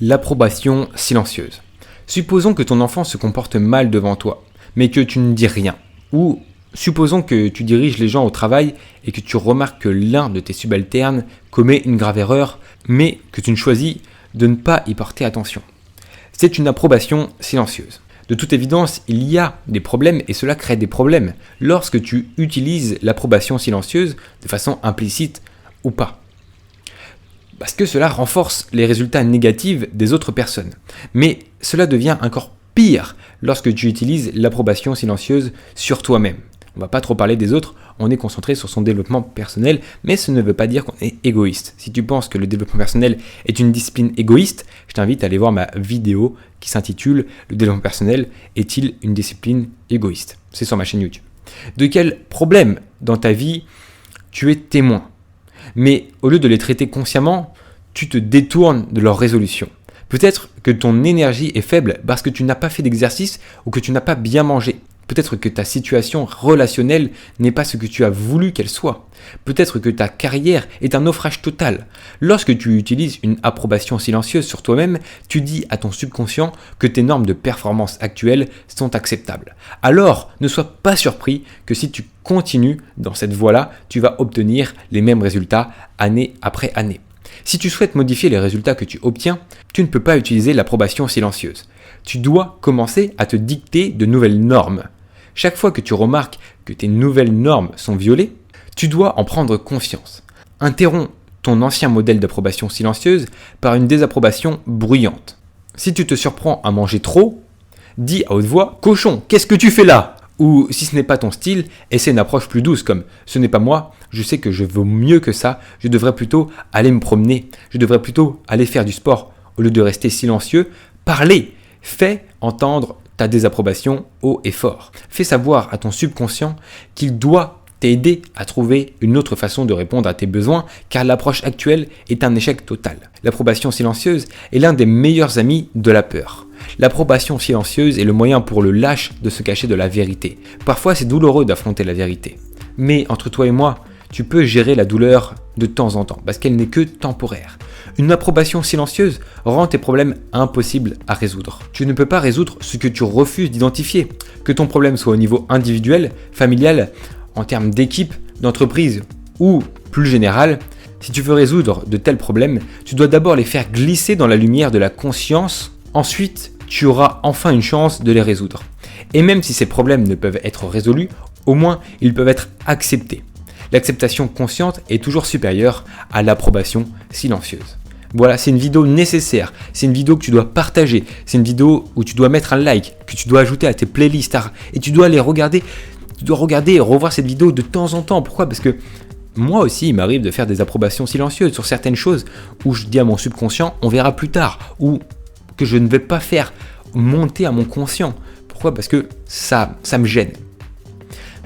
L'approbation silencieuse. Supposons que ton enfant se comporte mal devant toi, mais que tu ne dis rien. Ou supposons que tu diriges les gens au travail et que tu remarques que l'un de tes subalternes commet une grave erreur, mais que tu ne choisis de ne pas y porter attention. C'est une approbation silencieuse. De toute évidence, il y a des problèmes et cela crée des problèmes lorsque tu utilises l'approbation silencieuse de façon implicite ou pas. Parce que cela renforce les résultats négatifs des autres personnes. Mais cela devient encore pire lorsque tu utilises l'approbation silencieuse sur toi-même. On ne va pas trop parler des autres, on est concentré sur son développement personnel, mais ce ne veut pas dire qu'on est égoïste. Si tu penses que le développement personnel est une discipline égoïste, je t'invite à aller voir ma vidéo qui s'intitule « Le développement personnel est-il une discipline égoïste ?» C'est sur ma chaîne YouTube. De quel problème dans ta vie tu es témoin ? Mais au lieu de les traiter consciemment, tu te détournes de leur résolution. Peut-être que ton énergie est faible parce que tu n'as pas fait d'exercice ou que tu n'as pas bien mangé. Peut-être que ta situation relationnelle n'est pas ce que tu as voulu qu'elle soit. Peut-être que ta carrière est un naufrage total. Lorsque tu utilises une approbation silencieuse sur toi-même, tu dis à ton subconscient que tes normes de performance actuelles sont acceptables. Alors, ne sois pas surpris que si tu continues dans cette voie-là, tu vas obtenir les mêmes résultats année après année. Si tu souhaites modifier les résultats que tu obtiens, tu ne peux pas utiliser l'approbation silencieuse. Tu dois commencer à te dicter de nouvelles normes. Chaque fois que tu remarques que tes nouvelles normes sont violées, tu dois en prendre conscience. Interromps ton ancien modèle d'approbation silencieuse par une désapprobation bruyante. Si tu te surprends à manger trop, dis à haute voix « Cochon, qu'est-ce que tu fais là ?» Ou si ce n'est pas ton style, essaie une approche plus douce comme « Ce n'est pas moi, je sais que je vaux mieux que ça, je devrais plutôt aller me promener, je devrais plutôt aller faire du sport. » Au lieu de rester silencieux, parlez, fais entendre ta désapprobation haut et fort. Fais savoir à ton subconscient qu'il doit t'aider à trouver une autre façon de répondre à tes besoins, car l'approche actuelle est un échec total. L'approbation silencieuse est l'un des meilleurs amis de la peur. L'approbation silencieuse est le moyen pour le lâche de se cacher de la vérité. Parfois, c'est douloureux d'affronter la vérité. Mais entre toi et moi, tu peux gérer la douleur de temps en temps, parce qu'elle n'est que temporaire. Une approbation silencieuse rend tes problèmes impossibles à résoudre. Tu ne peux pas résoudre ce que tu refuses d'identifier. Que ton problème soit au niveau individuel, familial, en termes d'équipe, d'entreprise ou plus général, si tu veux résoudre de tels problèmes, tu dois d'abord les faire glisser dans la lumière de la conscience. Ensuite, tu auras enfin une chance de les résoudre. Et même si ces problèmes ne peuvent être résolus, au moins ils peuvent être acceptés. L'acceptation consciente est toujours supérieure à l'approbation silencieuse. Voilà, c'est une vidéo nécessaire, c'est une vidéo que tu dois partager, c'est une vidéo où tu dois mettre un like, que tu dois ajouter à tes playlists et tu dois les regarder, tu dois regarder et revoir cette vidéo de temps en temps. Pourquoi ? Parce que moi aussi, il m'arrive de faire des approbations silencieuses sur certaines choses où je dis à mon subconscient, on verra plus tard, ou que je ne vais pas faire monter à mon conscient. Pourquoi ? Parce que ça me gêne.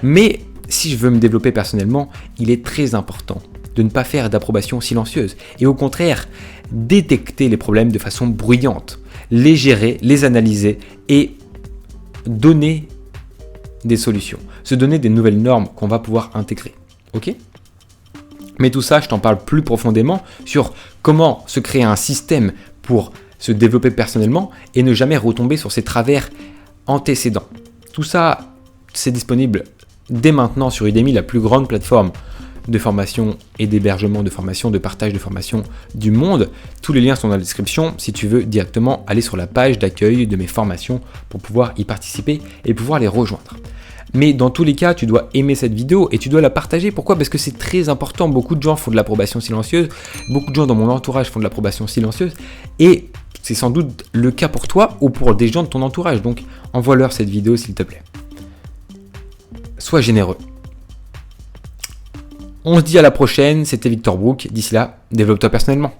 Mais si je veux me développer personnellement, il est très important de ne pas faire d'approbation silencieuse et au contraire, détecter les problèmes de façon bruyante, les gérer, les analyser et donner des solutions, se donner des nouvelles normes qu'on va pouvoir intégrer. Ok ? Mais tout ça, je t'en parle plus profondément sur comment se créer un système pour se développer personnellement et ne jamais retomber sur ses travers antécédents. Tout ça, c'est disponible dès maintenant sur Udemy, la plus grande plateforme de formation et d'hébergement de formation, de partage de formation du monde. Tous les liens sont dans la description si tu veux directement aller sur la page d'accueil de mes formations pour pouvoir y participer et pouvoir les rejoindre. Mais dans tous les cas, tu dois aimer cette vidéo et tu dois la partager. Pourquoi ? Parce que c'est très important. Beaucoup de gens font de l'approbation silencieuse. Beaucoup de gens dans mon entourage font de l'approbation silencieuse. Et c'est sans doute le cas pour toi ou pour des gens de ton entourage. Donc, envoie-leur cette vidéo s'il te plaît. Sois généreux. On se dit à la prochaine, c'était Victor Brook. D'ici là, développe-toi personnellement.